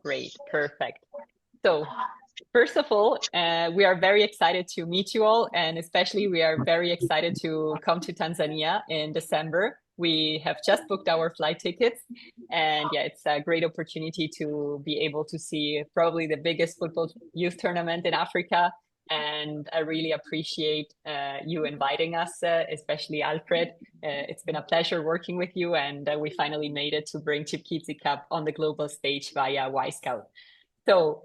Great, perfect. So first of all, we are very excited to meet you all, and especially we are very excited to come to Tanzania in December. We have just booked our flight tickets, and yeah, it's a great opportunity to be able to see probably the biggest football youth tournament in Africa. And I really appreciate you inviting us, especially Alfred. It's been a pleasure working with you, and we finally made it to bring Chipkizi Cup on the global stage via Wyscout. So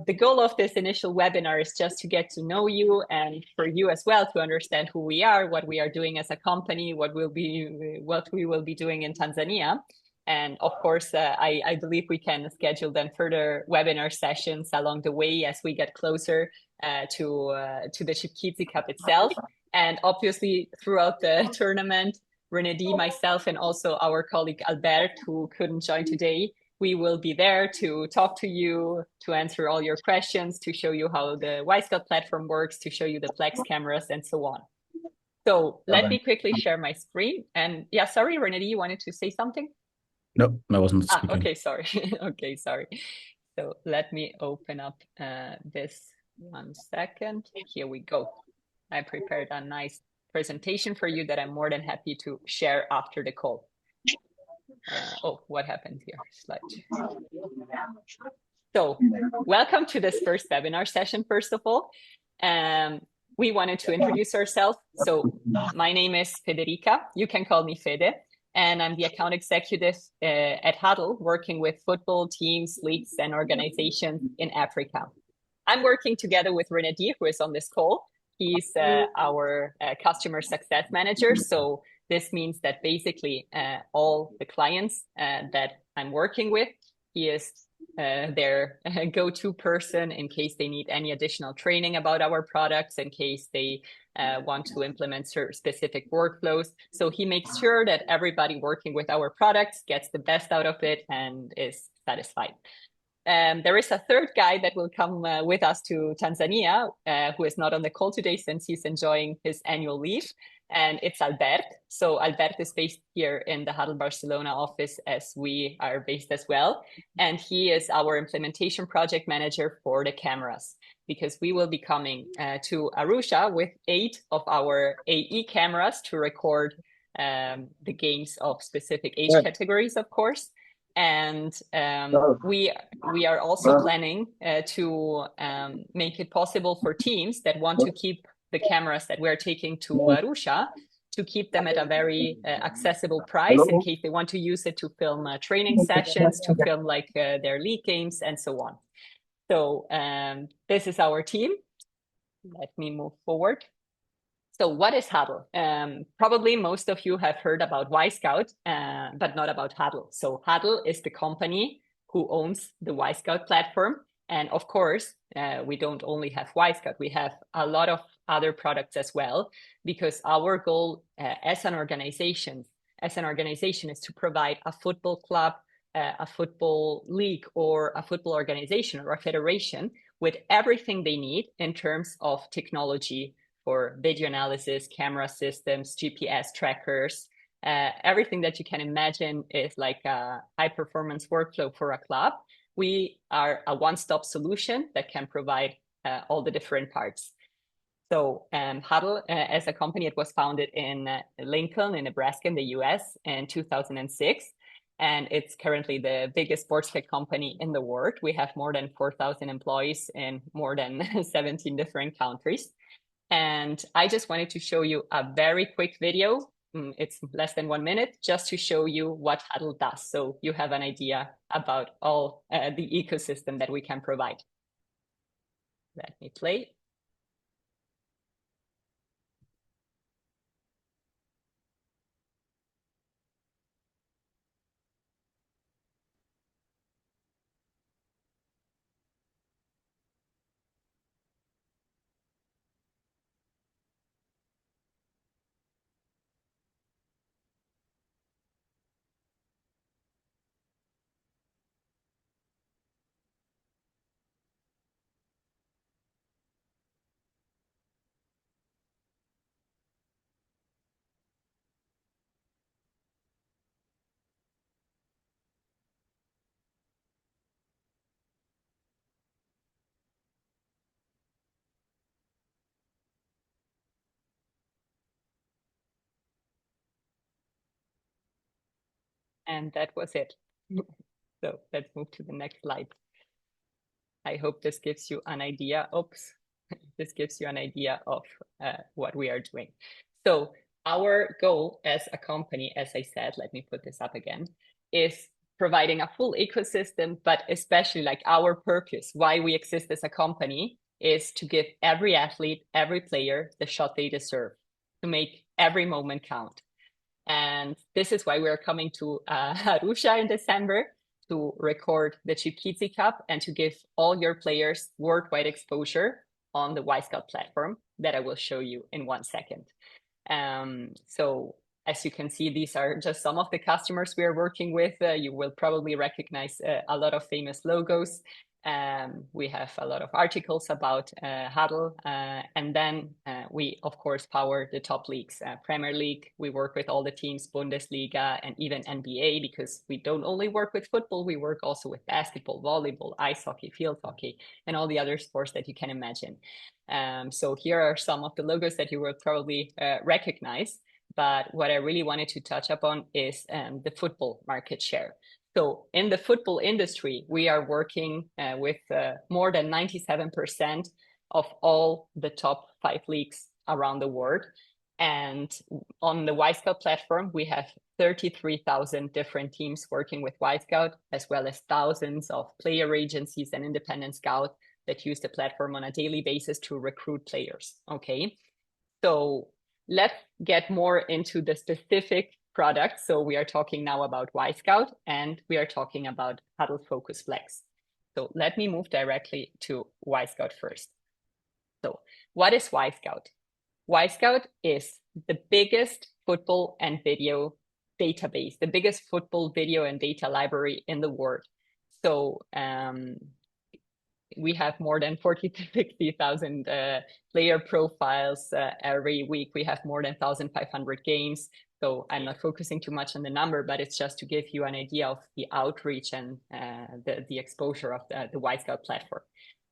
the goal of this initial webinar is just to get to know you and for you as well to understand who we are, what we are doing as a company, what we will be doing in Tanzania. And of course, I believe we can schedule then further webinar sessions along the way as we get closer to the Chipkizi Cup itself. And obviously, throughout the tournament, Renedy, myself, and also our colleague Albert, who couldn't join today, we will be there to talk to you, to answer all your questions, to show you how the Wyscout platform works, to show you the Plex cameras, and so on. So let me quickly share my screen. And yeah, sorry, Renedy, you wanted to say something? No, I wasn't speaking. Okay, sorry. Okay, sorry. So let me open up this 1 second. Here we go. I prepared a nice presentation for you that I'm more than happy to share after the call. Oh, what happened here? Slide. So welcome to this first webinar session, first of all. We wanted to introduce ourselves. So my name is Federica. You can call me Fede. And I'm the account executive at Huddle, working with football teams, leagues, and organizations in Africa. I'm working together with Renedy, who is on this call. He's our customer success manager. So this means that basically all the clients that I'm working with, he is their go-to person in case they need any additional training about our products, in case they want to implement specific workflows. So he makes sure that everybody working with our products gets the best out of it and is satisfied. There is a third guy that will come with us to Tanzania, who is not on the call today since he's enjoying his annual leave. And it's Albert. So Albert is based here in the Huddle Barcelona office as we are based as well. And he is our implementation project manager for the cameras, because we will be coming to Arusha with 8 of our AE cameras to record the games of specific age categories, of course. And we are also planning to make it possible for teams that want to keep the cameras that we're taking to Arusha, to keep them at a very accessible price in case they want to use it to film training sessions, to film like their league games and so on. So this is our team. Let me move forward. So what is Huddle? Probably most of you have heard about Wyscout, but not about Huddle. So Huddle is the company who owns the Wyscout platform. And of course, we don't only have Wyscout, we have a lot of other products as well, because our goal as an organization is to provide a football club, a football league, or a football organization or a federation with everything they need in terms of technology for video analysis, camera systems, GPS trackers, everything that you can imagine is like a high performance workflow for a club. We are a one-stop solution that can provide all the different parts. So Huddle, as a company, it was founded in Lincoln, in Nebraska, in the US in 2006. And it's currently the biggest sports tech company in the world. We have more than 4,000 employees in more than 17 different countries. And I just wanted to show you a very quick video. It's less than 1 minute, just to show you what Huddle does, so you have an idea about all the ecosystem that we can provide. Let me play. And that was it. So let's move to the next slide. I hope this gives you an idea. Oops, this gives you an idea of what we are doing. So our goal as a company, as I said, let me put this up again, is providing a full ecosystem, but especially like our purpose, why we exist as a company, is to give every athlete, every player the shot they deserve, to make every moment count. And this is why we're coming to Arusha in December to record the Chipkizi Cup and to give all your players worldwide exposure on the Wyscout platform that I will show you in 1 second. So as you can see, these are just some of the customers we are working with. You will probably recognize a lot of famous logos. We have a lot of articles about Huddle, and then we, of course, power the top leagues. Premier League, we work with all the teams, Bundesliga, and even NBA, because we don't only work with football, we work also with basketball, volleyball, ice hockey, field hockey, and all the other sports that you can imagine. So here are some of the logos that you will probably recognize. But what I really wanted to touch upon is the football market share. So in the football industry, we are working with more than 97% of all the top 5 leagues around the world. And on the Wyscout platform, we have 33,000 different teams working with Wyscout, as well as thousands of player agencies and independent scouts that use the platform on a daily basis to recruit players. Okay, so let's get more into the specific product. So we are talking now about Wyscout, and we are talking about Huddle Focus Flex. So let me move directly to Wyscout first. So what is Wyscout? Wyscout is the biggest football and video database, the biggest football video and data library in the world. So we have more than 40 to 60,000 player profiles every week. We have more than 1,500 games. So I'm not focusing too much on the number, but it's just to give you an idea of the outreach and the exposure of the Wyscout platform.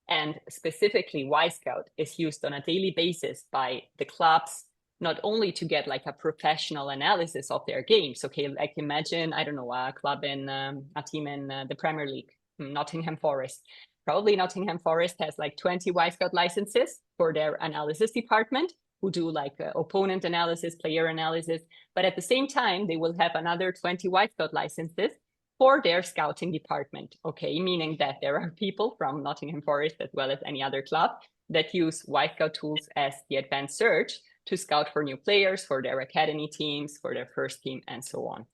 And specifically, Wyscout is used on a daily basis by the clubs, not only to get like a professional analysis of their games. Okay, like imagine, I don't know, a club in a team in the Premier League, Nottingham Forest. Probably Nottingham Forest has like 20 Wyscout licenses for their analysis department, who do like opponent analysis, player analysis. But at the same time, they will have another 20 Wyscout licenses for their scouting department. Okay, meaning that there are people from Nottingham Forest as well as any other club that use Wyscout tools as the advanced search to scout for new players, for their academy teams, for their first team, and so on.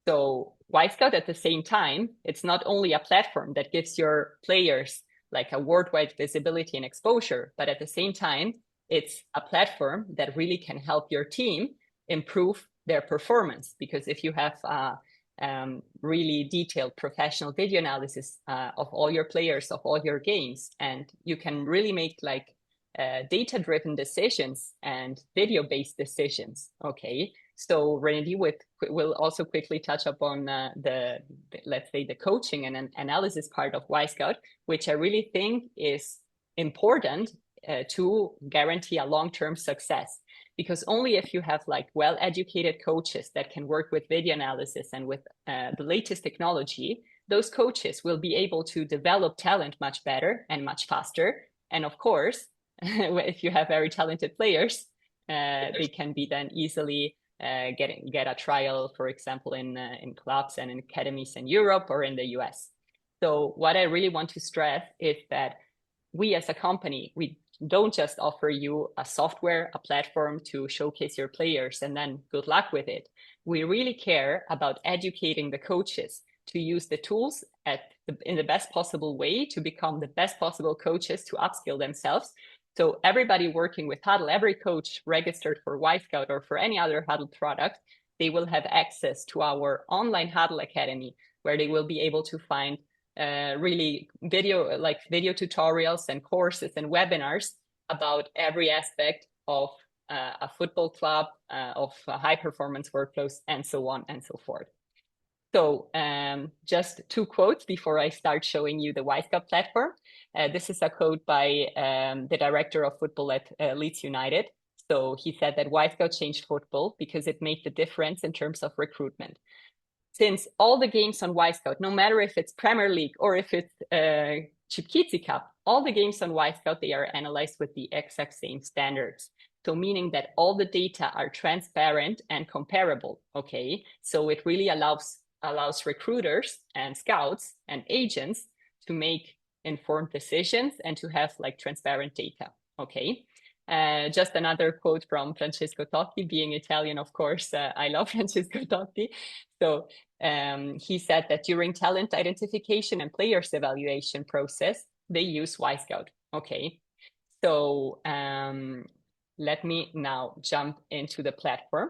So Wyscout at the same time, it's not only a platform that gives your players like a worldwide visibility and exposure, but at the same time, it's a platform that really can help your team improve their performance. Because if you have really detailed professional video analysis of all your players, of all your games, and you can really make like data-driven decisions and video-based decisions, okay? So Renedy will also quickly touch upon let's say, the coaching and analysis part of Wyscout, which I really think is important to guarantee a long-term success. Because only if you have like well-educated coaches that can work with video analysis and with the latest technology, those coaches will be able to develop talent much better and much faster. And of course, if you have very talented players, they can be then easily get a trial, for example, in clubs and in academies in Europe or in the US. So what I really want to stress is that we as a company, we don't just offer you a software, a platform to showcase your players and then good luck with it. We really care about educating the coaches to use the tools in the best possible way to become the best possible coaches to upskill themselves. So everybody working with Huddle, every coach registered for Wyscout or for any other Huddle product, they will have access to our online Huddle Academy, where they will be able to find really video tutorials and courses and webinars about every aspect of a football club, of high performance workflows, and so on and so forth. So just 2 quotes before I start showing you the Wyscout platform. This is a quote by the director of football at Leeds United. So he said that Wyscout changed football because it made the difference in terms of recruitment. since all the games on Wyscout, no matter if it's Premier League or if it's Chipkizi Cup, all the games on Wyscout, they are analyzed with the exact same standards. So meaning that all the data are transparent and comparable, okay? So it really allows recruiters and scouts and agents to make informed decisions and to have like transparent data, okay? Just another quote from Francesco Totti, being Italian, of course, I love Francesco Totti. So he said that during talent identification and players evaluation process, they use Wyscout, okay? So let me now jump into the platform.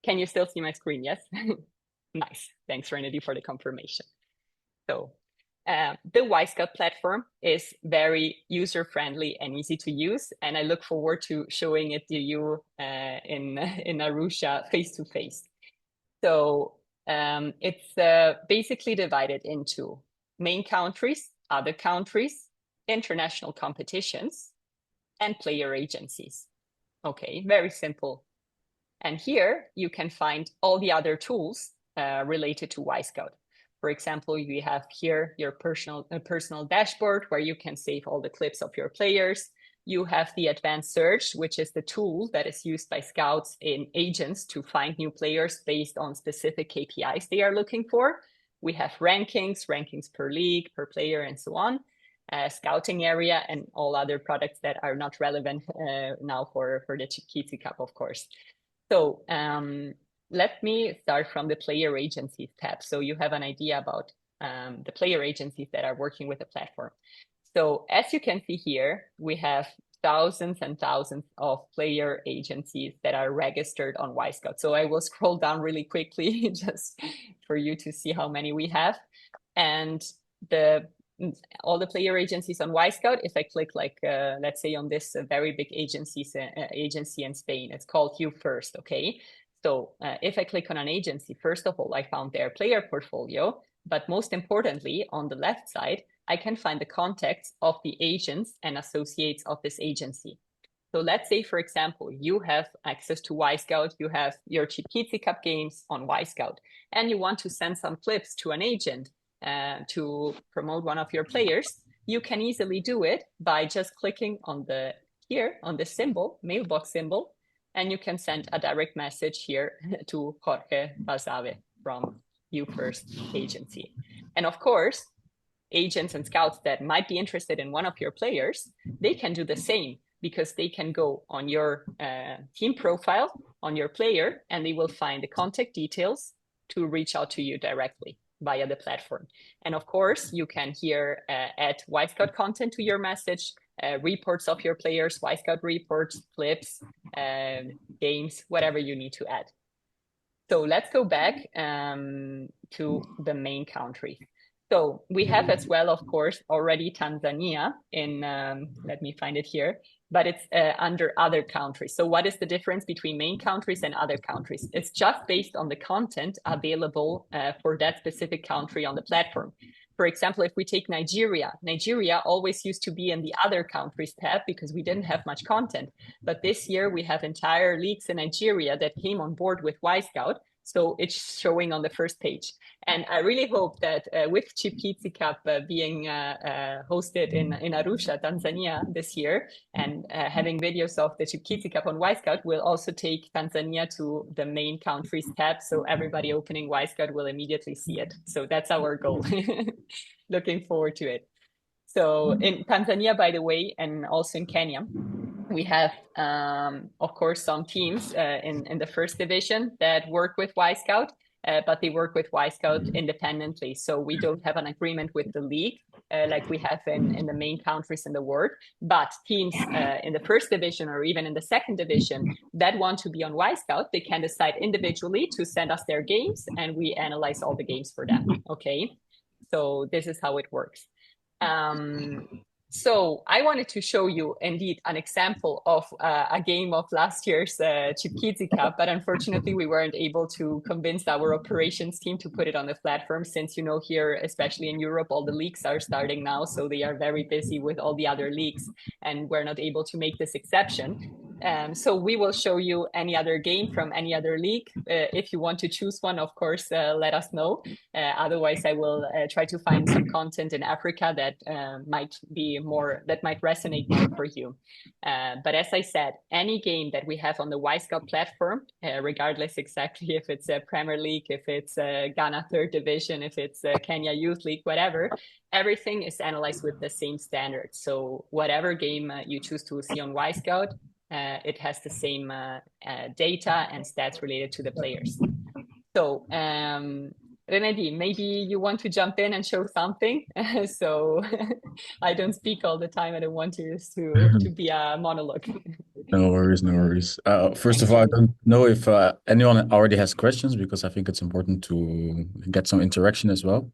Can you still see my screen? Yes? Nice. Thanks, Renedy, for the confirmation. So the Wyscout platform is very user-friendly and easy to use, and I look forward to showing it to you in Arusha face-to-face. So it's basically divided into main countries, other countries, international competitions, and player agencies. Okay, very simple. And here you can find all the other tools related to Wyscout. For example, you have here your personal dashboard where you can save all the clips of your players. You have the advanced search, which is the tool that is used by scouts and agents to find new players based on specific KPIs they are looking for. We have rankings per league, per player, and so on. Scouting area and all other products that are not relevant now for the Chipkizi Cup, of course. So let me start from the player agencies tab. So you have an idea about the player agencies that are working with the platform. So as you can see here, we have thousands and thousands of player agencies that are registered on Wyscout. So I will scroll down really quickly just for you to see how many we have. And all the player agencies on Wyscout, if I click like, let's say on this very big agency in Spain, it's called You First, okay? So if I click on an agency, first of all, I found their player portfolio, but most importantly, on the left side, I can find the contacts of the agents and associates of this agency. So let's say, for example, you have access to Wyscout, you have your Chipkizi Cup games on Wyscout, and you want to send some clips to an agent to promote one of your players. You can easily do it by just clicking on the symbol, mailbox symbol, and you can send a direct message here to Jorge Balsave from You First agency. And of course, agents and scouts that might be interested in one of your players, they can do the same because they can go on your team profile, on your player, and they will find the contact details to reach out to you directly via the platform. And of course, you can here add Wyscout content to your message, reports of your players, Wyscout reports, clips, games, whatever you need to add. So let's go back to the main country. So we have as well, of course, already Tanzania in, let me find it here, but it's under other countries. So what is the difference between main countries and other countries? It's just based on the content available for that specific country on the platform. For example, if we take Nigeria, Nigeria always used to be in the other countries tab because we didn't have much content. But this year we have entire leagues in Nigeria that came on board with Wyscout. So it's showing on the first page. And I really hope that with Chipkizi Cup being hosted in Arusha, Tanzania this year, and having videos of the Chipkizi Cup on Wyscout, will also take Tanzania to the main countries tab. So everybody opening Wyscout will immediately see it. So that's our goal. Looking forward to it. So in Tanzania, by the way, and also in Kenya, we have, of course, some teams in the first division that work with Wyscout, but they work with Wyscout independently. So we don't have an agreement with the league like we have in the main countries in the world. But teams in the first division or even in the second division that want to be on Wyscout, they can decide individually to send us their games and we analyze all the games for them. Okay, so this is how it works. So I wanted to show you indeed an example of a game of last year's Chipkizi Cup, but unfortunately we weren't able to convince our operations team to put it on the platform since, you know, here, especially in Europe, all the leagues are starting now. So they are very busy with all the other leagues and we're not able to make this exception. So we will show you any other game from any other league. If you want to choose one, of course, let us know. Otherwise, I will try to find some content in Africa that might resonate more for you. But as I said, any game that we have on the Wyscout platform, regardless exactly if it's a Premier League, if it's a Ghana Third Division, if it's a Kenya Youth League, whatever, everything is analyzed with the same standards. So whatever game you choose to see on Wyscout, it has the same data and stats related to the players. So, Renedi, maybe you want to jump in and show something. So I don't speak all the time. I don't want to be a monologue. No worries, no worries. First of Thank all, I you. don't know if anyone already has questions because I think it's important to get some interaction as well.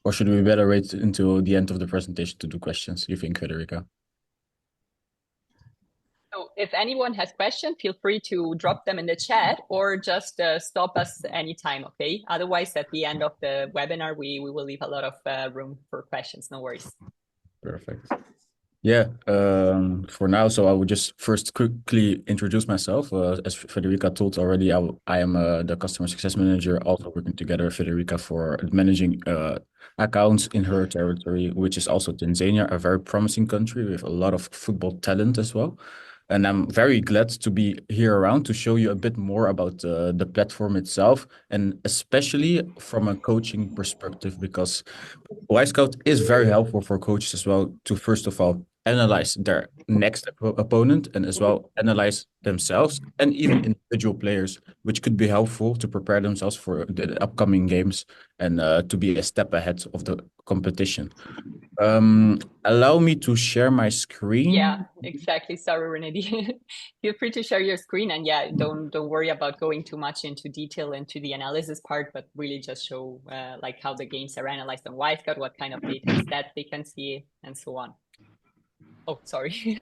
Or should we better wait until the end of the presentation to do questions, you think, Federica? So if anyone has questions, feel free to drop them in the chat or just stop us anytime, okay? Otherwise, at the end of the webinar, we will leave a lot of room for questions. No worries. Perfect. Yeah, for now, so I would just first quickly introduce myself. As Federica told already, I am the customer success manager, also working together with Federica for managing accounts in her territory, which is also Tanzania, a very promising country with a lot of football talent as well. And I'm very glad to be here around to show you a bit more about the platform itself, and especially from a coaching perspective, because Wyscout is very helpful for coaches as well to, first of all, analyze their next opponent and as well analyze themselves and even individual players, which could be helpful to prepare themselves for the upcoming games and to be a step ahead of the competition. Allow me to share my screen. Yeah, exactly. Sorry, Renedy. Feel free to share your screen, and yeah, don't worry about going too much into detail into the analysis part, but really just show like how the games are analyzed on Wyscout, what kind of data and stats they can see, and so on. Oh, sorry.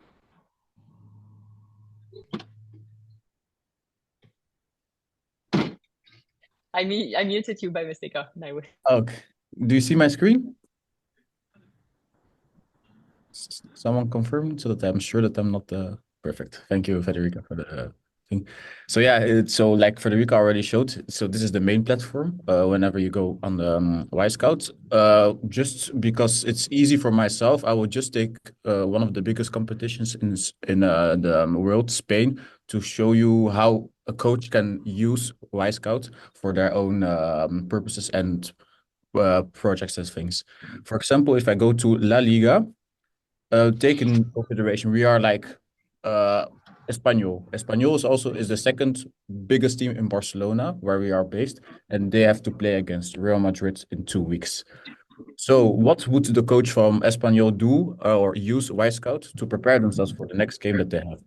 I muted you by mistake. Oh, no. Okay. Do you see my screen? Someone confirm so that I'm sure that I'm not perfect. Thank you, Federica, for the thing. So yeah, so like Federica already showed, so this is the main platform. Whenever you go on the Wyscout, just because it's easy for myself, I will just take one of the biggest competitions in the world, Spain, to show you how a coach can use Wyscout for their own purposes and projects and things. For example, if I go to La Liga. Take in consideration, we are like Espanyol. Espanyol is the second biggest team in Barcelona, where we are based, and they have to play against Real Madrid in 2 weeks. So, what would the coach from Espanyol do or use Wyscout to prepare themselves for the next game that they have?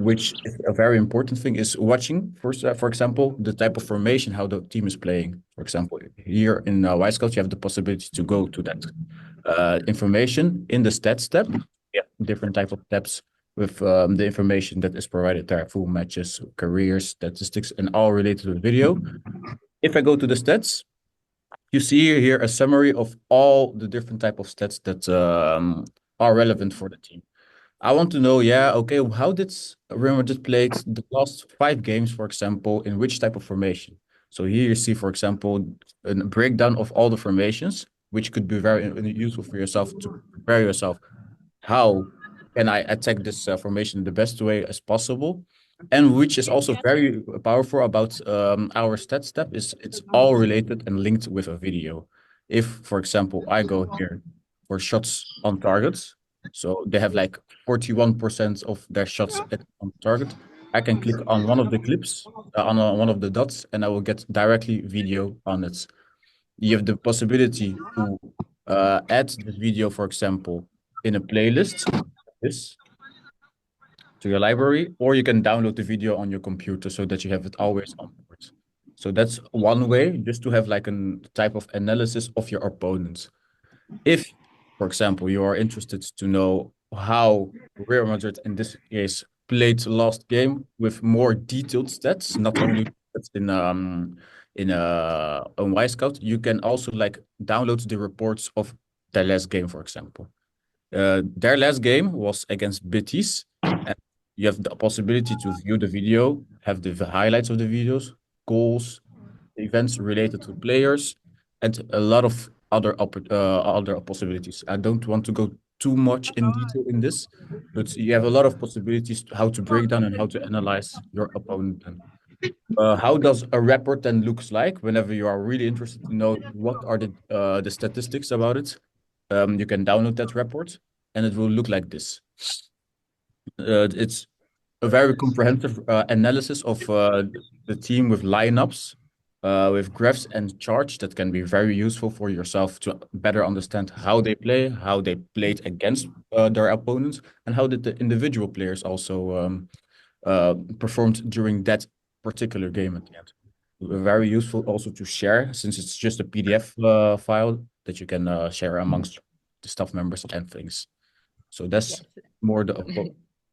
Which is a very important thing is watching first, for example, the type of formation, how the team is playing. For example, here in Wyscout, you have the possibility to go to that information in the stats tab. Yeah, different type of tabs with the information that is provided there, full matches, careers, statistics, and all related to the video. If I go to the stats, you see here a summary of all the different type of stats that are relevant for the team. I want to know, yeah, okay, how did Real Madrid played the last 5 games, for example, in which type of formation? So here you see, for example, a breakdown of all the formations, which could be very useful for yourself to prepare yourself. How can I attack this formation the best way as possible? And which is also very powerful about our stats step is it's all related and linked with a video. If, for example, I go here for shots on targets, so they have like 41% of their shots on target. I can click on one of the clips, on one of the dots, and I will get directly video on it. You have the possibility to add this video, for example, in a playlist, this, to your library, or you can download the video on your computer so that you have it always on board. So that's one way, just to have like a type of analysis of your opponents. If, for example, you are interested to know how Real Madrid in this case played last game with more detailed stats, not only stats in on Wyscout, you can also like download the reports of the last game, for example. Their last game was against Betis, and you have the possibility to view the video, have the highlights of the videos, goals, events related to players, and a lot of other possibilities. I don't want to go too much in detail in this, but you have a lot of possibilities how to break down and how to analyze your opponent. How does a report then looks like whenever you are really interested to know what are the statistics about it? You can download that report, and it will look like this. It's a very comprehensive analysis of the team with lineups, with graphs and charts that can be very useful for yourself to better understand how they play, how they played against their opponents, and how did the individual players also performed during that particular game at the end. Very useful also to share since it's just a PDF file that you can share amongst the staff members and things. So that's Yes. more the.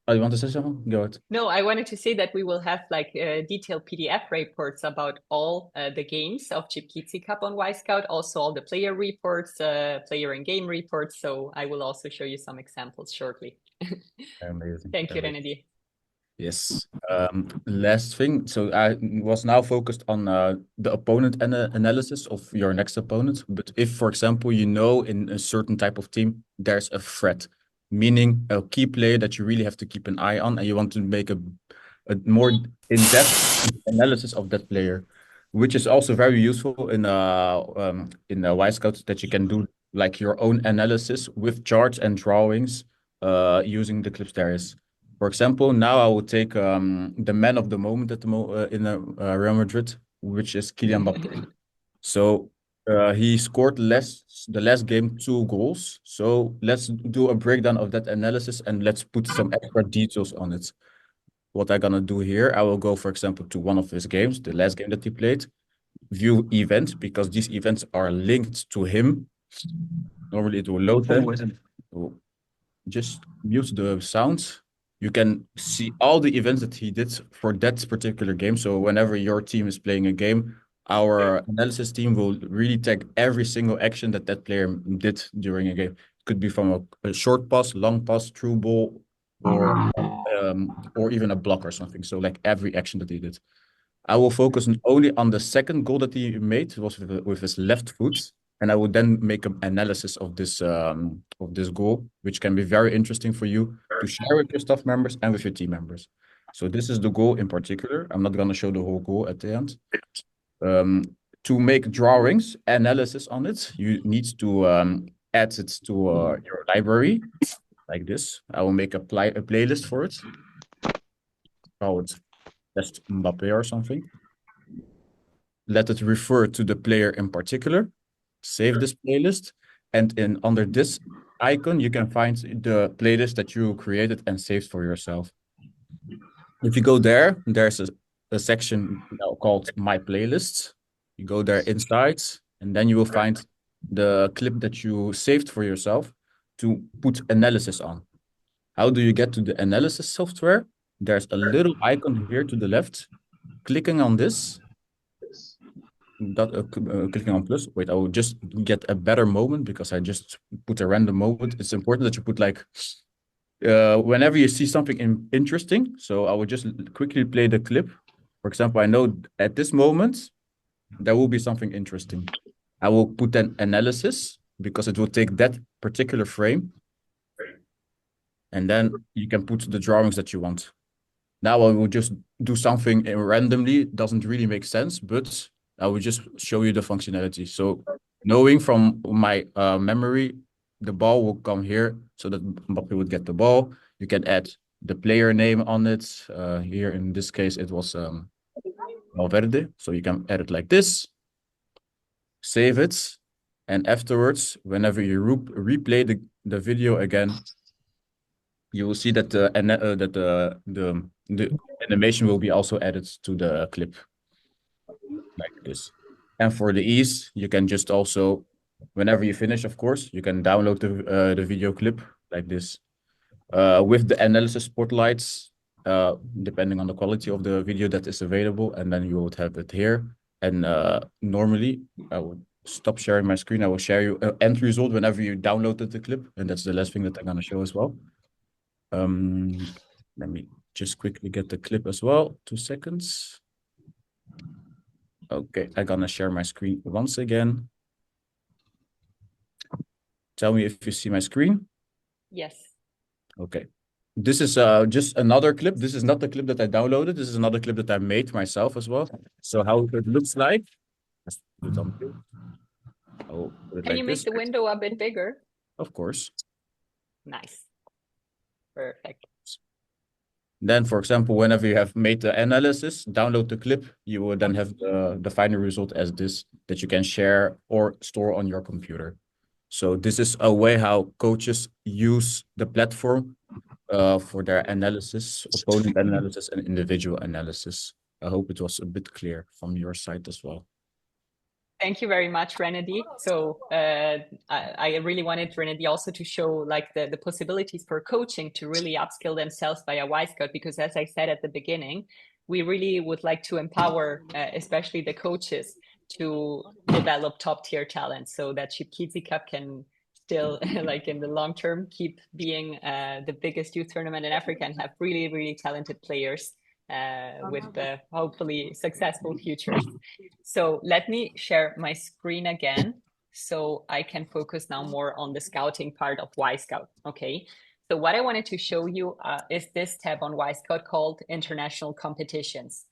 Oh, you want to say something? Go ahead. No, I wanted to say that we will have like detailed PDF reports about all the games of Chipkizi Cup on Wyscout, also all the player reports, player and game reports. So I will also show you some examples shortly. Amazing. Thank you, Amazing. Renedy. Yes. Last thing. So I was now focused on the opponent and analysis of your next opponent. But if, for example, you know in a certain type of team, there's a threat, meaning a key player that you really have to keep an eye on, and you want to make a more in-depth analysis of that player, which is also very useful in Wyscout that you can do like your own analysis with charts and drawings using the clips there is. For example, now I will take the man of the moment at in Real Madrid, which is Kylian Mbappé. So he scored the last game 2 goals. So let's do a breakdown of that analysis and let's put some extra details on it. What I'm gonna do here, I will go, for example, to one of his games, the last game that he played, view events because these events are linked to him. Normally it will load them. So just mute the sounds. You can see all the events that he did for that particular game. So whenever your team is playing a game, our analysis team will really tag every single action that that player did during a game. It could be from a short pass, long pass, through ball, or even a block or something. So like every action that he did. I will focus only on the second goal that he made. It was with his left foot, and I will then make an analysis of this goal, which can be very interesting for you to share with your staff members and with your team members. So this is the goal in particular. I'm not going to show the whole goal at the end. To make drawings, analysis on it, you need to add it to your library like this. I will make a playlist for it. Call it Best Mbappe or something. Let it refer to the player in particular. Save this playlist, and under this icon, you can find the playlist that you created and saved for yourself. If you go there, there's a section now called My Playlists. You go there inside, and then you will find the clip that you saved for yourself to put analysis on. How do you get to the analysis software? There's a little icon here to the left. Clicking on this, clicking on plus. Wait, I will just get a better moment because I just put a random moment. It's important that you put like whenever you see something interesting. So I will just quickly play the clip. For example, I know at this moment there will be something interesting. I will put an analysis because it will take that particular frame, and then you can put the drawings that you want. Now I will just do something randomly. It doesn't really make sense, but I will just show you the functionality. So knowing from my memory, the ball will come here so that Mbappe would get the ball. You can add the player name on it. Here in this case, it was Valverde. So you can add it like this, save it, and afterwards, whenever you replay the video again, you will see that the animation will be also added to the clip like this. And for the ease, you can just also, whenever you finish, of course, you can download the video clip like this with the analysis spotlights, depending on the quality of the video that is available, and then you would have it here. And normally, I would stop sharing my screen. I will share you end result whenever you downloaded the clip, and that's the last thing that I'm gonna show as well. Let me just quickly get the clip as well. 2 seconds. Okay, I'm gonna share my screen once again. Tell me if you see my screen. Yes. Okay. This is just another clip. This is not the clip that I downloaded. This is another clip that I made myself as well. So how it looks like. Let's put it on mute. I'll put it Can like you this. make the window a bit bigger? Of course. Nice. Perfect. Then, for example, whenever you have made the analysis, download the clip, you will then have the final result as this that you can share or store on your computer. So this is a way how coaches use the platform for their analysis, opponent analysis, and individual analysis. I hope it was a bit clear from your side as well. Thank you very much, Renedy. So I really wanted Renedy also to show like the possibilities for coaching to really upskill themselves via Wyscout, because as I said at the beginning, we really would like to empower especially the coaches to develop top tier talent so that Chipkizi Cup can still like in the long term keep being the biggest youth tournament in Africa and have really, really talented players with hopefully successful futures. So let me share my screen again so I can focus now more on the scouting part of Wyscout. Okay. So what I wanted to show you is this tab on Wyscout called International Competitions.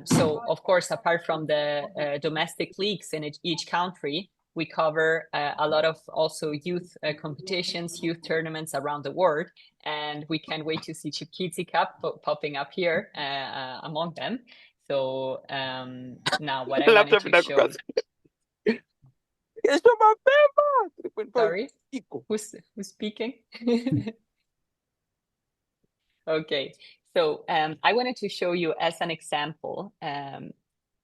So of course, apart from the domestic leagues in each country, we cover a lot of also youth competitions, youth tournaments around the world. And we can't wait to see Chipkizi Cup popping up here among them. So now what I wanted to show. Sorry, who's speaking? Okay, so I wanted to show you as an example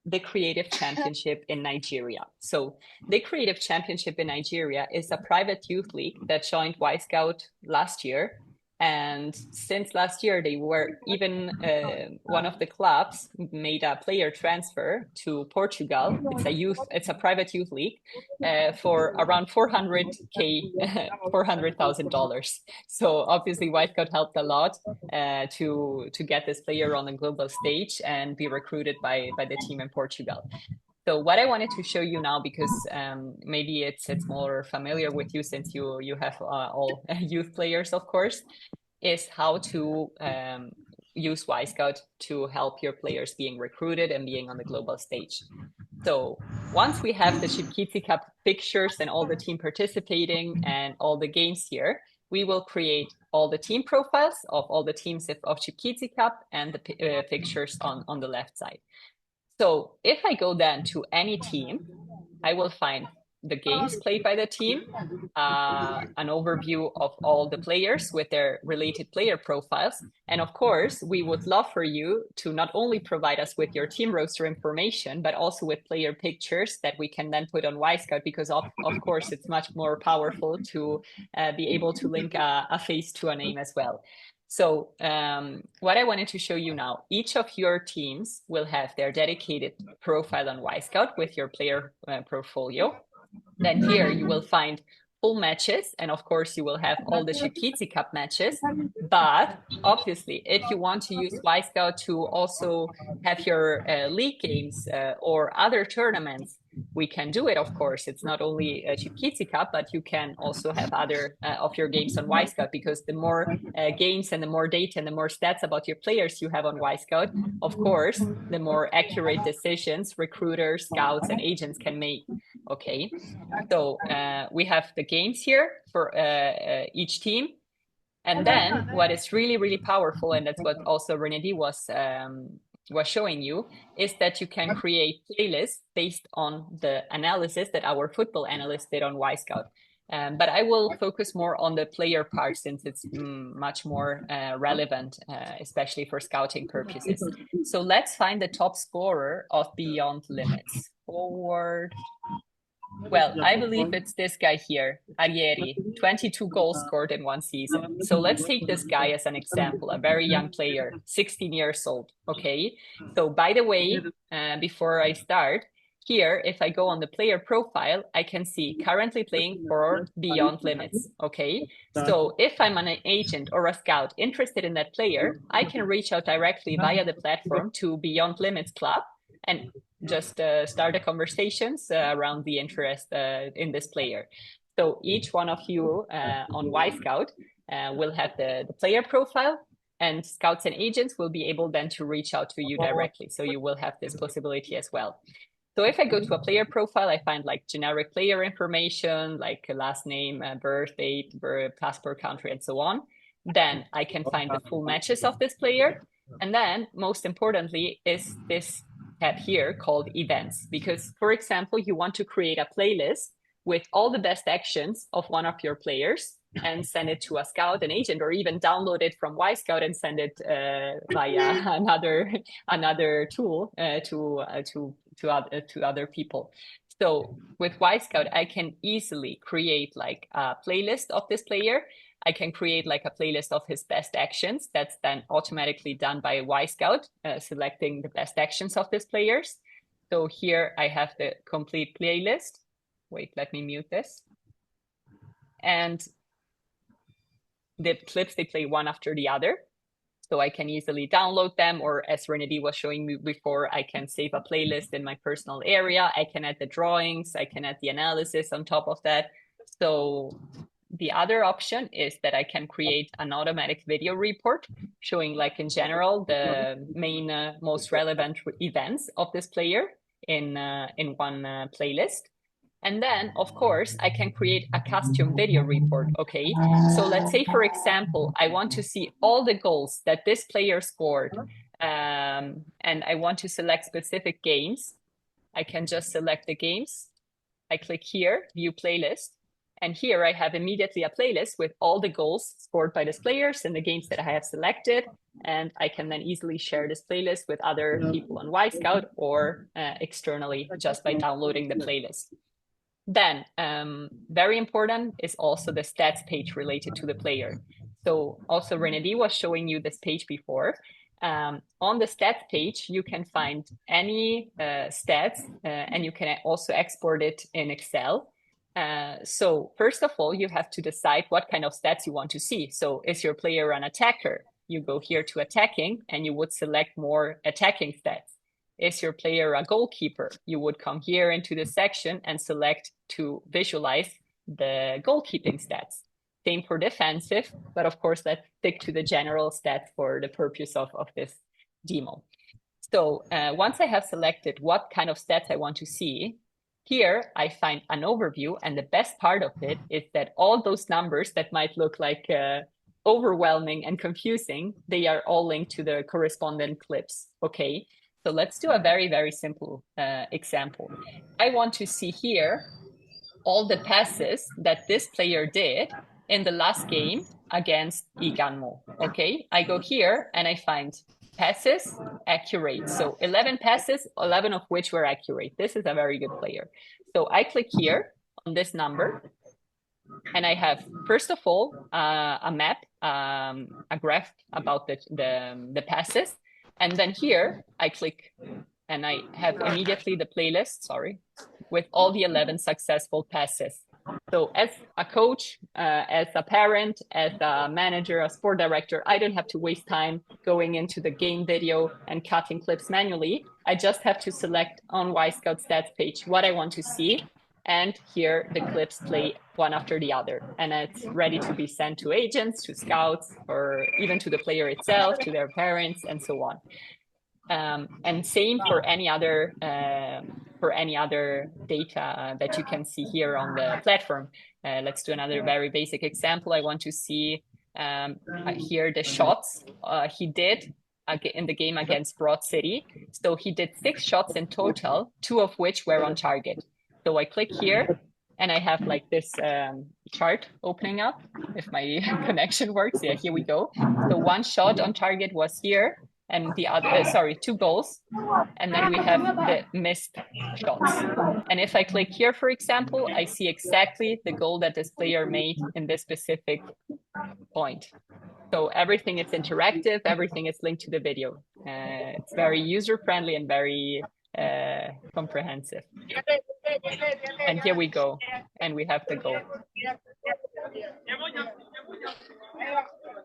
the Creative Championship in Nigeria. So the Creative Championship in Nigeria is a private youth league that joined Wyscout last year. And since last year, they were even one of the clubs made a player transfer to Portugal. It's a private youth league for around $400,000. So obviously, Wyscout helped a lot to get this player on the global stage and be recruited by the team in Portugal. So what I wanted to show you now, because maybe it's more familiar with you since you have all youth players, of course, is how to use Wyscout to help your players being recruited and being on the global stage. So once we have the Chipkizi Cup pictures and all the team participating and all the games here, we will create all the team profiles of all the teams of Chipkizi Cup and the pictures on the left side. So if I go then to any team, I will find the games played by the team, an overview of all the players with their related player profiles. And of course, we would love for you to not only provide us with your team roster information, but also with player pictures that we can then put on Wyscout, because of course, it's much more powerful to be able to link a face to a name as well. So what I wanted to show you now, each of your teams will have their dedicated profile on Wyscout with your player portfolio. Then here you will find full matches, and of course you will have all the Chipkizi Cup matches. But obviously, if you want to use Wyscout to also have your league games or other tournaments, we can do it, of course. It's not only a Chipkizi Cup, but you can also have other of your games on Wyscout, because the more games and the more data and the more stats about your players you have on Wyscout, of course, the more accurate decisions recruiters, scouts, and agents can make. Okay, so we have the games here for each team. And then what is really, really powerful, and that's what also Renedy was showing you, is that you can create playlists based on the analysis that our football analyst did on Wyscout. But I will focus more on the player part since it's much more relevant, especially for scouting purposes. So let's find the top scorer of Beyond Limits. Forward. Well, I believe it's this guy here, Arieri, 22 goals scored in one season. So let's take this guy as an example, a very young player, 16 years old. Okay. So by the way, before I start, here, if I go on the player profile, I can see currently playing for Beyond Limits, okay? So if I'm an agent or a scout interested in that player, I can reach out directly via the platform to Beyond Limits Club and just start a conversations around the interest in this player. So each one of you on Wyscout will have the player profile, and scouts and agents will be able then to reach out to you directly. So you will have this possibility as well. So if I go to a player profile, I find like generic player information, like a last name, birth date, passport country, and so on. Then I can find the full matches of this player. And then most importantly is this tab here called events. Because for example, you want to create a playlist with all the best actions of one of your players and send it to a scout, an agent, or even download it from Wyscout and send it via another tool to other people. So with Wyscout, I can easily create like a playlist of this player. I can create like a playlist of his best actions. That's then automatically done by Wyscout, selecting the best actions of these players. So here I have the complete playlist. Wait, let me mute this. And the clips, they play one after the other. So I can easily download them, or as Renedy was showing me before, I can save a playlist in my personal area. I can add the drawings, I can add the analysis on top of that. So the other option is that I can create an automatic video report showing like in general the main most relevant events of this player in one playlist. And then, of course, I can create a custom video report, okay? So let's say, for example, I want to see all the goals that this player scored, and I want to select specific games. I can just select the games. I click here, view playlist, and here I have immediately a playlist with all the goals scored by these players and the games that I have selected. And I can then easily share this playlist with other people on Wyscout or externally just by downloading the playlist. Then, very important is also the stats page related to the player. So also Renedy was showing you this page before. On the stats page, you can find any stats and you can also export it in Excel. So first of all, you have to decide what kind of stats you want to see. So is your player an attacker? You go here to attacking and you would select more attacking stats. Is your player a goalkeeper? You would come here into this section and select to visualize the goalkeeping stats. Same for defensive, but of course, let's stick to the general stats for the purpose of this demo. So once I have selected what kind of stats I want to see, here I find an overview, and the best part of it is that all those numbers that might look like overwhelming and confusing, they are all linked to the correspondent clips, okay? So let's do a very, very simple example. I want to see here all the passes that this player did in the last game against Iganmo, okay? I go here and I find passes, accurate. So 11 passes, 11 of which were accurate. This is a very good player. So I click here on this number and I have, first of all, a map, a graph about the passes. And then here I click and I have immediately the playlist, with all the 11 successful passes. So as a coach, as a parent, as a manager, a sport director, I don't have to waste time going into the game video and cutting clips manually. I just have to select on Wyscout stats page what I want to see. And here the clips play one after the other. And it's ready to be sent to agents, to scouts, or even to the player itself, to their parents, and so on. And same for any other data that you can see here on the platform. Let's do another very basic example. I want to see here the shots he did in the game against Broad City. So he did 6 shots in total, 2 of which were on target. So I click here and I have like this chart opening up, if my connection works. Yeah, here we go. So 1 shot on target was here, and the other, 2 goals. And then we have the missed shots. And if I click here, for example, I see exactly the goal that this player made in this specific point. So everything is interactive, everything is linked to the video. It's very user-friendly and very comprehensive. And here we go, and we have the goal.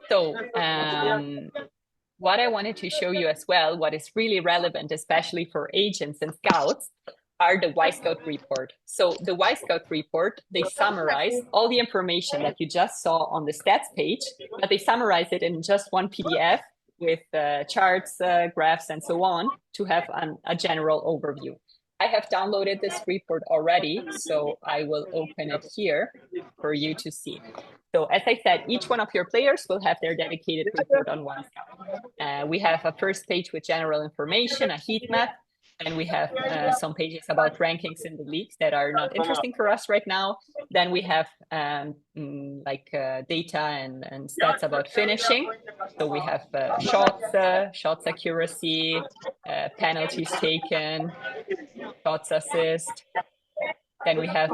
So what I wanted to show you as well, what is really relevant, especially for agents and scouts, are the Wyscout report. So the Wyscout report, they summarize all the information that you just saw on the stats page, but they summarize it in just one PDF with charts, graphs, and so on to have a general overview. I have downloaded this report already, so I will open it here for you to see. So as I said, each one of your players will have their dedicated report on Wyscout. We have a first page with general information, a heat map, and we have some pages about rankings in the leagues that are not interesting for us right now. Then we have data and stats about finishing. So we have shots accuracy, penalties taken, shots assist. Then we have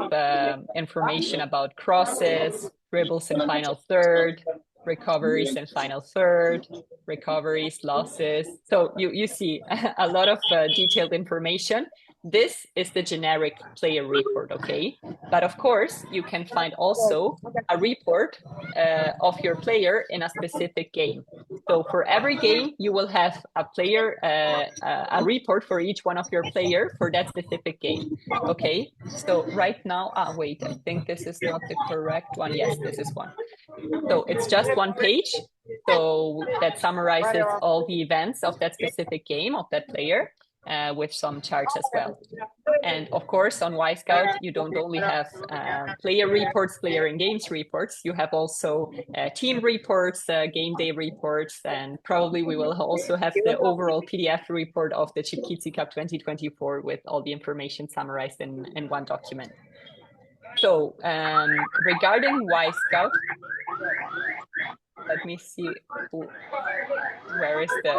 information about crosses, dribbles in final third, recoveries in final third, recoveries, losses. So you see a lot of detailed information. This is the generic player report, okay? But of course, you can find also a report of your player in a specific game. So for every game, you will have a player, a report for each one of your player for that specific game, okay? So right now, wait, I think this is not the correct one. Yes, this is one. So it's just one page. So that summarizes all the events of that specific game of that player with some charts as well. And of course, on Wyscout, you don't only have player reports, player and games reports, you have also team reports, game day reports, and probably we will also have the overall PDF report of the Chipkizi Cup 2024 with all the information summarized in one document. So regarding Wyscout, let me see, where is the,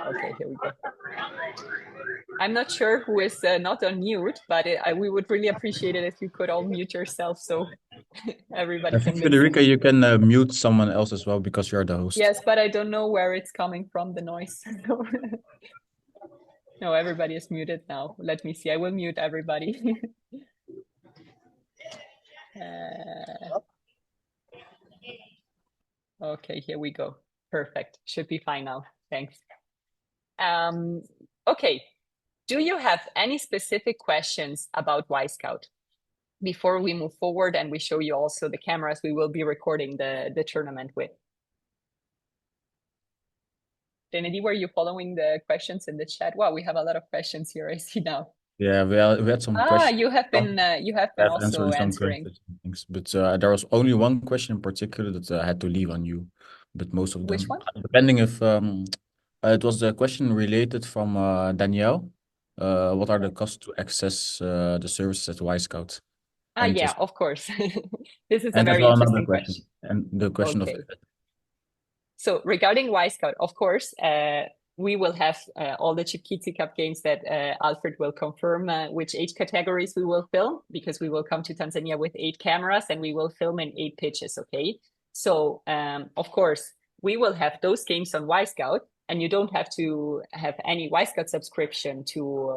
okay, here we go. I'm not sure who is not on mute, but we would really appreciate it if you could all mute yourself so everybody can listen. Federica, you can mute someone else as well because you're the host. Yes, but I don't know where it's coming from, the noise. No, everybody is muted now. Let me see. I will mute everybody. Okay, here we go. Perfect. Should be fine now. Thanks. Okay. Do you have any specific questions about Wyscout before we move forward and we show you also the cameras we will be recording the tournament with? Kennedy, were you following the questions in the chat? Wow, we have a lot of questions here, I see now. Yeah, we had some questions. You have been also answering. Things, but there was only one question in particular that I had to leave on you, but most of them. Which one? Depending if it was the question related from Danielle. What are the costs to access the services at Wyscout? Yeah, of course. This is a very interesting question. And the question of so regarding Wyscout, of course, we will have all the Chipkizi Cup games that Alfred will confirm which age categories we will film, because we will come to Tanzania with 8 cameras and we will film in 8 pitches, okay? So, of course, we will have those games on Wyscout, and you don't have to have any Wyscout subscription to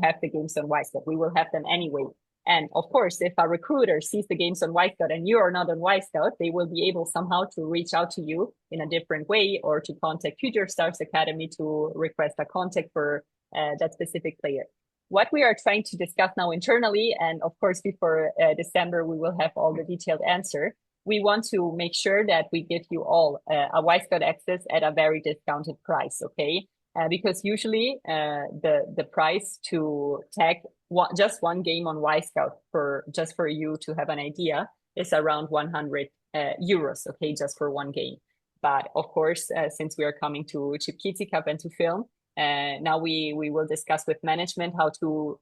have the games on Wyscout. We will have them anyway. And of course, if a recruiter sees the games on Wyscout and you are not on Wyscout, they will be able somehow to reach out to you in a different way or to contact Future Stars Academy to request a contact for that specific player. What we are trying to discuss now internally, and of course, before December, we will have all the detailed answer. We want to make sure that we give you all a Wyscout access at a very discounted price, okay? Because usually the price to tag just one game on Wyscout just for you to have an idea is around 100 euros, okay, just for one game. But of course, since we are coming to Chipkizi Cup and to film, now we will discuss with management how to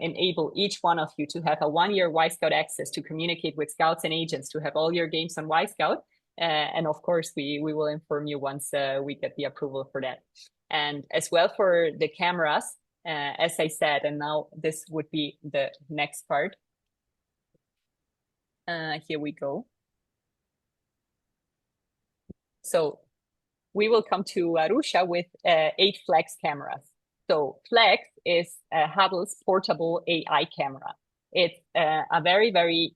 enable each one of you to have a 1-year Wyscout access to communicate with scouts and agents to have all your games on Wyscout. And of course, we will inform you once we get the approval for that. And as well for the cameras, as I said, and now this would be the next part. Here we go. So we will come to Arusha with 8 flex cameras. So Flex is Huddle's portable AI camera. It's a very, very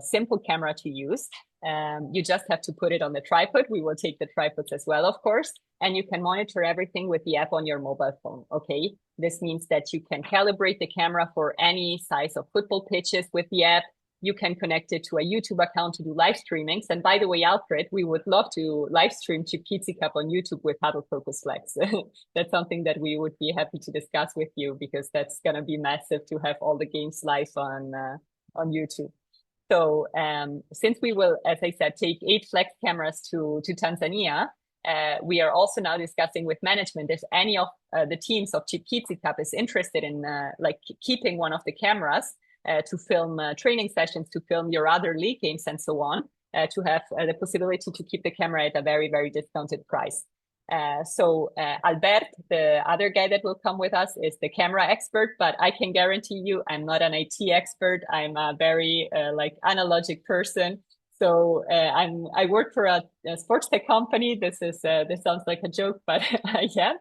simple camera to use. You just have to put it on the tripod. We will take the tripods as well, of course. And you can monitor everything with the app on your mobile phone, okay? This means that you can calibrate the camera for any size of football pitches with the app. You can connect it to a YouTube account to do live streamings. And by the way, Alfred, we would love to live stream Chipkizi Cup on YouTube with Huddle Focus Flex. That's something that we would be happy to discuss with you, because that's going to be massive to have all the games live on YouTube. So since we will, as I said, take 8 Flex cameras to Tanzania, we are also now discussing with management if any of the teams of Chipkizi Cup is interested in like keeping one of the cameras to film training sessions, to film your other league games and so on, to have the possibility to keep the camera at a very, very discounted price. So Albert, the other guy that will come with us, is the camera expert, but I can guarantee you I'm not an IT expert. I'm a very like analogic person. So I work for a sports tech company. This sounds like a joke, but I am.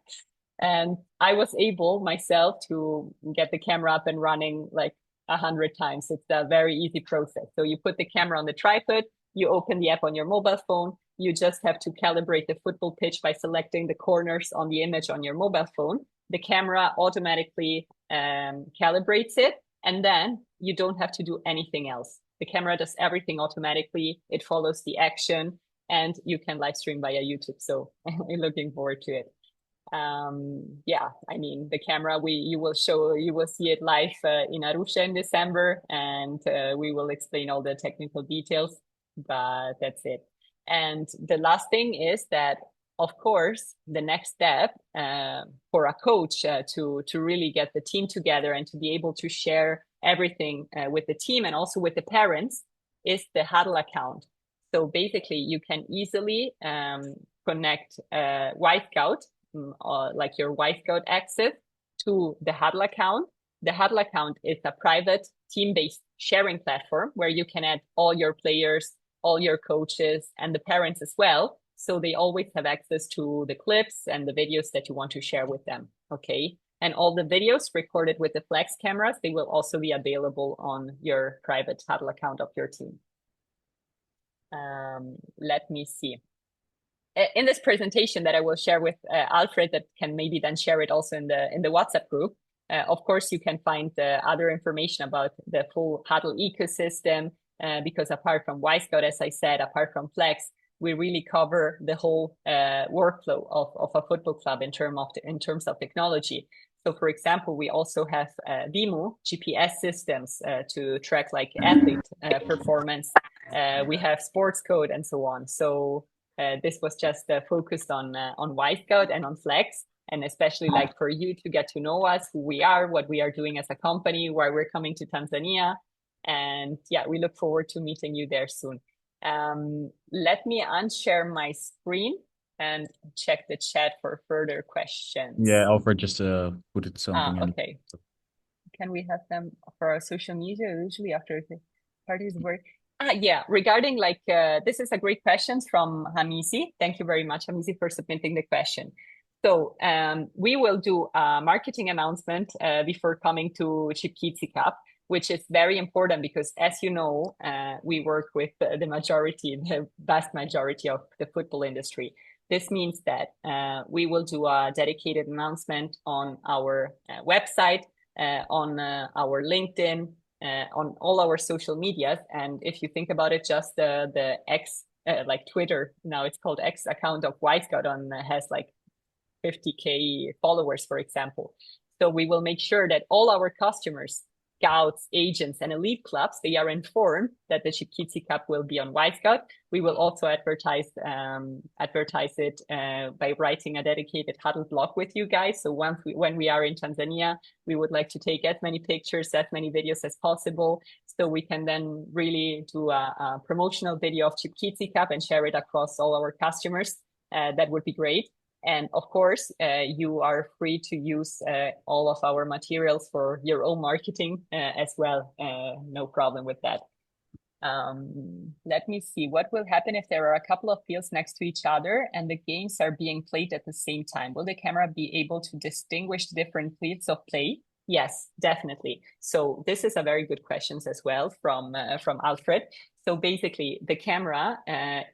And I was able myself to get the camera up and running like 100 times. It's a very easy process. So you put the camera on the tripod, you open the app on your mobile phone, you just have to calibrate the football pitch by selecting the corners on the image on your mobile phone. The camera automatically calibrates it, and then you don't have to do anything else. The camera does everything automatically. It follows the action, and you can live stream via YouTube. So I'm looking forward to it. Yeah, I mean, the camera, you will see it live in Arusha in December, and we will explain all the technical details, but that's it. And the last thing is that, of course, the next step for a coach to really get the team together and to be able to share everything with the team and also with the parents is the Huddle account. So basically, you can easily connect Wyscout, like your Wyscout access, to the Huddle account. The Huddle account is a private team-based sharing platform where you can add all your players, all your coaches, and the parents as well. So they always have access to the clips and the videos that you want to share with them, okay? And all the videos recorded with the Flex cameras, they will also be available on your private Huddle account of your team. Let me see. In this presentation that I will share with Alfred, that can maybe then share it also in the WhatsApp group, of course, you can find other information about the full Huddle ecosystem, because apart from Wyscout, as I said, apart from Flex, we really cover the whole workflow of a football club in terms of technology. So, for example, we also have VIMU GPS systems to track like athlete performance. We have sports code and so on. So this was just focused on Wyscout and on Flex, and especially like for you to get to know us, who we are, what we are doing as a company, why we're coming to Tanzania. And yeah, we look forward to meeting you there soon. Let me unshare my screen and check the chat for further questions. Yeah, Alfred just put it something in. Okay. Can we have them for our social media usually after the parties work? Yeah, regarding like, this is a great question from Hamisi. Thank you very much, Hamisi, for submitting the question. So we will do a marketing announcement before coming to Chipkizi Cup, which is very important because, as you know, we work with the vast majority of the football industry. This means that we will do a dedicated announcement on our website, on our LinkedIn, on all our social medias. And if you think about it, just the X, like Twitter, now it's called X account of Wyscout has like 50K followers, for example. So we will make sure that all our customers, scouts, agents, and elite clubs, they are informed that the Chipkizi Cup will be on Wyscout. We will also advertise it by writing a dedicated Huddle blog with you guys. So when we are in Tanzania, we would like to take as many pictures, as many videos as possible, so we can then really do a promotional video of Chipkizi Cup and share it across all our customers. That would be great. And of course, you are free to use all of our materials for your own marketing as well. No problem with that. Let me see. What will happen if there are a couple of fields next to each other and the games are being played at the same time? Will the camera be able to distinguish different fields of play? Yes, definitely. So this is a very good question as well from Alfred. So basically, the camera,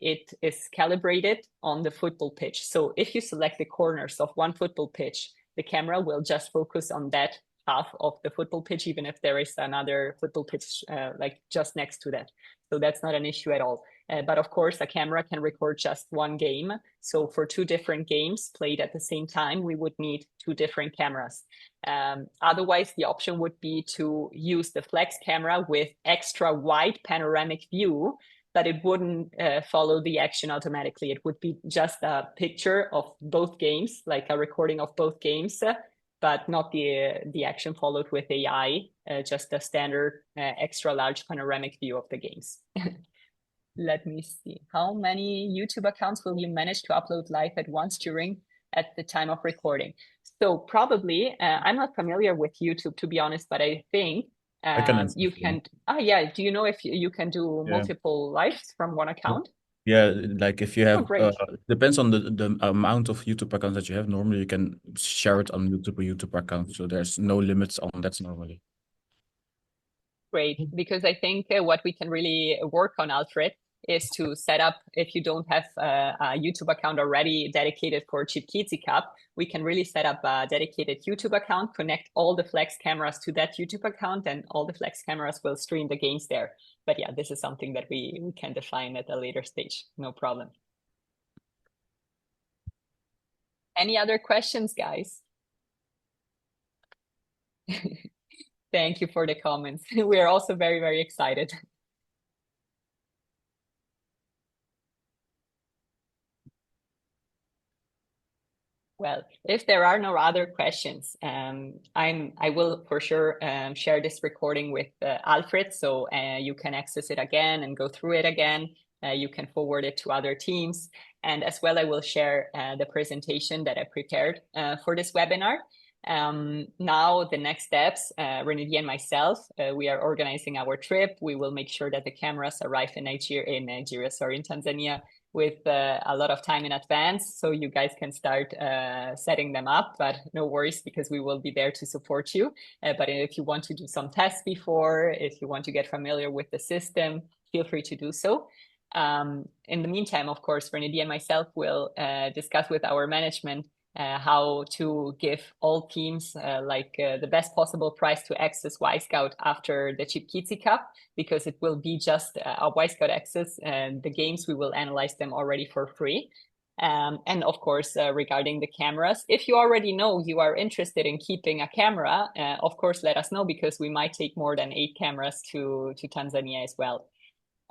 it is calibrated on the football pitch. So if you select the corners of one football pitch, the camera will just focus on that half of the football pitch, even if there is another football pitch like just next to that. So that's not an issue at all. But of course, a camera can record just one game. So for two different games played at the same time, we would need two different cameras. Otherwise, the option would be to use the flex camera with extra wide panoramic view, but it wouldn't follow the action automatically. It would be just a picture of both games, like a recording of both games, but not the action followed with AI, just a standard extra large panoramic view of the games. Let me see. How many YouTube accounts will you manage to upload live at once at the time of recording? So probably, I'm not familiar with YouTube, to be honest, but I think I can answer you for you. can, yeah, do you know if you can do Yeah. multiple lives from one account? Yeah, like if you Oh, have, great. depends on the amount of YouTube accounts that you have. Normally, you can share it on YouTube account, so there's no limits on that normally. Great, because I think what we can really work on, Alfred, is to set up, if you don't have a YouTube account already dedicated for Chipkizi Cup, we can really set up a dedicated YouTube account, connect all the Flex cameras to that YouTube account, and all the Flex cameras will stream the games there. But yeah, this is something that we can define at a later stage, no problem. Any other questions, guys? Thank you for the comments. We are also very, very excited. Well, if there are no other questions, I will for sure share this recording with Alfred, so you can access it again and go through it again. You can forward it to other teams, and as well, I will share the presentation that I prepared for this webinar. Now, the next steps, Renedy and myself, we are organizing our trip. We will make sure that the cameras arrive in Tanzania with a lot of time in advance, so you guys can start setting them up, but no worries because we will be there to support you. But if you want to do some tests before, if you want to get familiar with the system, feel free to do so. In the meantime, of course, Renedy and myself will discuss with our management how to give all teams the best possible price to access Wyscout after the Chipkizi Cup, because it will be just a Wyscout access, and the games we will analyze them already for free. And of course, regarding the cameras, if you already know you are interested in keeping a camera, of course, let us know, because we might take more than 8 cameras to Tanzania as well.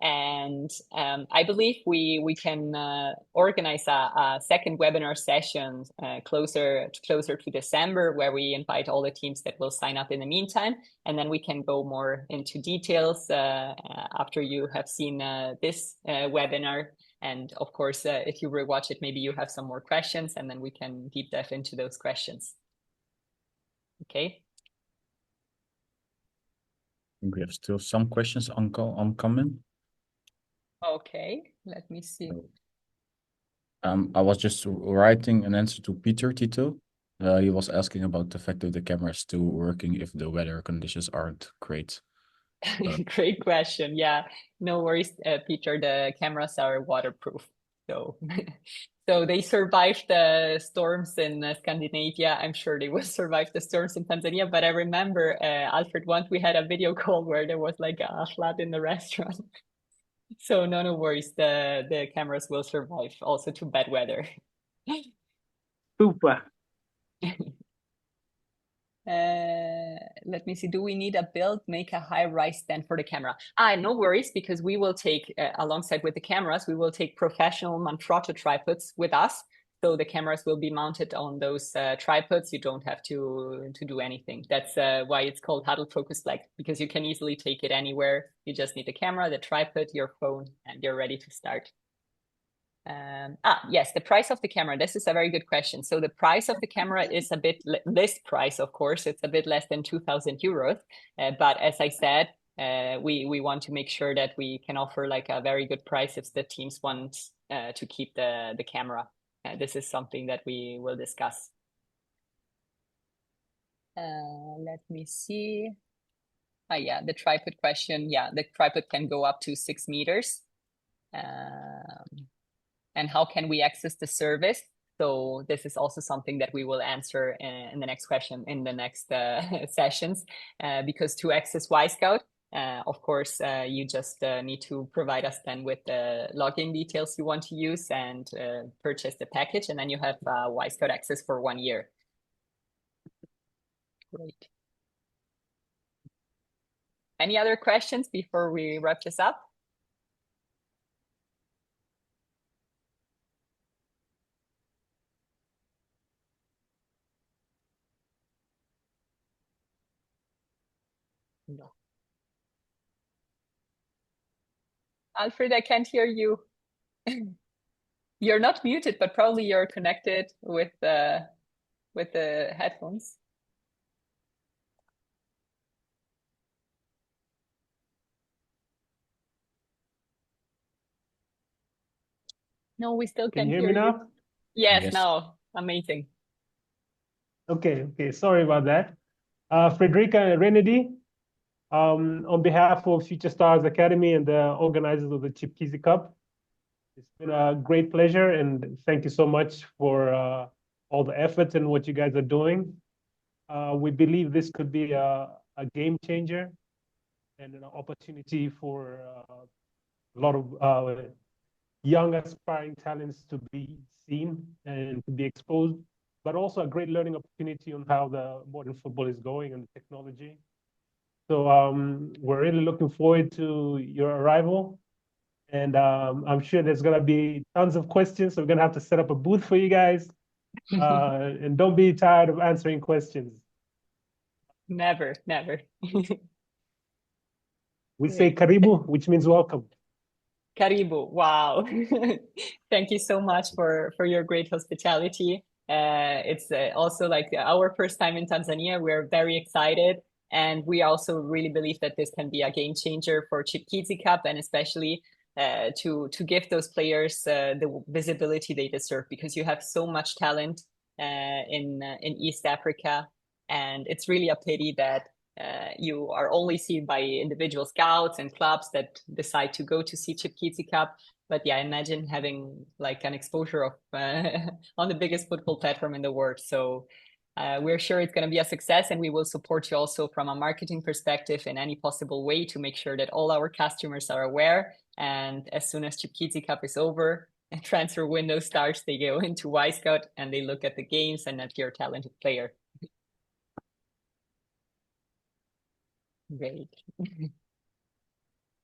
And I believe we can organize a second webinar session closer to December, where we invite all the teams that will sign up in the meantime, and then we can go more into details after you have seen this webinar. And of course, if you rewatch it, maybe you have some more questions, and then we can deep dive into those questions. Okay. We have still some questions oncoming. Okay, let me see. I was just writing an answer to Peter Tito. He was asking about the fact that the camera is still working if the weather conditions aren't great. Great question. Yeah, no worries, Peter. The cameras are waterproof, so so they survived the storms in Scandinavia. I'm sure they will survive the storms in Tanzania. But I remember, Alfred, once we had a video call where there was like a flood in the restaurant. So no worries. The cameras will survive also to bad weather. Super. Let me see. Do we need a build, make a high rise stand for the camera? No worries, because we will take, alongside with the cameras, we will take professional Manfrotto tripods with us. So the cameras will be mounted on those tripods. You don't have to do anything. That's why it's called Huddle Focus Flex, because you can easily take it anywhere. You just need the camera, the tripod, your phone, and you're ready to start. Yes, the price of the camera. This is a very good question. So the price of the camera is a bit list price, of course. It's a bit less than 2,000 euros. But as I said, we want to make sure that we can offer like a very good price if the teams want to keep the camera. This is something that we will discuss. Let me see. Yeah, the tripod question. Yeah, the tripod can go up to 6 meters. And how can we access the service? So this is also something that we will answer in the next question, in the next sessions, because to access Wyscout, of course, you just need to provide us then with the login details you want to use and purchase the package, and then you have Wyscout access for 1 year. Great. Any other questions before we wrap this up? No. Alfred, I can't hear you. You're not muted, but probably you're connected with the headphones. No, we still Can can't you hear hear me you. now? Yes, Yes. now. Amazing. Okay, sorry about that. Frederica Renedy, on behalf of Future Stars Academy and the organizers of the Chipkizi Cup, it's been a great pleasure, and thank you so much for all the effort and what you guys are doing. We believe this could be a game changer and an opportunity for a lot of young aspiring talents to be seen and to be exposed, but also a great learning opportunity on how the modern football is going and the technology. So we're really looking forward to your arrival. And I'm sure there's going to be tons of questions. So we're going to have to set up a booth for you guys. And don't be tired of answering questions. Never. We say karibu, which means welcome. Karibu. Wow. Thank you so much for your great hospitality. It's also like our first time in Tanzania. We're very excited. And we also really believe that this can be a game changer for Chipkizi Cup, and especially to give those players the visibility they deserve, because you have so much talent in East Africa. And it's really a pity that you are only seen by individual scouts and clubs that decide to go to see Chipkizi Cup. But yeah, imagine having like an exposure of on the biggest football platform in the world. So we're sure it's going to be a success, and we will support you also from a marketing perspective in any possible way to make sure that all our customers are aware. And as soon as Chipkizi Cup is over and transfer window starts, they go into Wyscout and they look at the games and at your talented player. Great.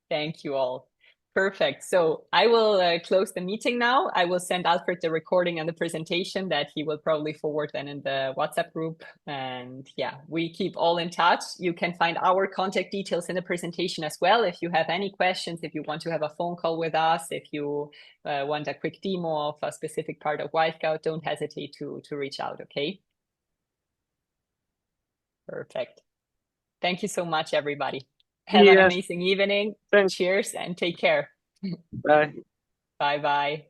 Thank you all. Perfect. So I will close the meeting now. I will send Alfred the recording and the presentation that he will probably forward then in the WhatsApp group. And yeah, we keep all in touch. You can find our contact details in the presentation as well. If you have any questions, if you want to have a phone call with us, if you want a quick demo of a specific part of Wyscout, don't hesitate to reach out, okay? Perfect. Thank you so much, everybody. Have an amazing evening. Thanks. Cheers and take care. Bye. Bye-bye.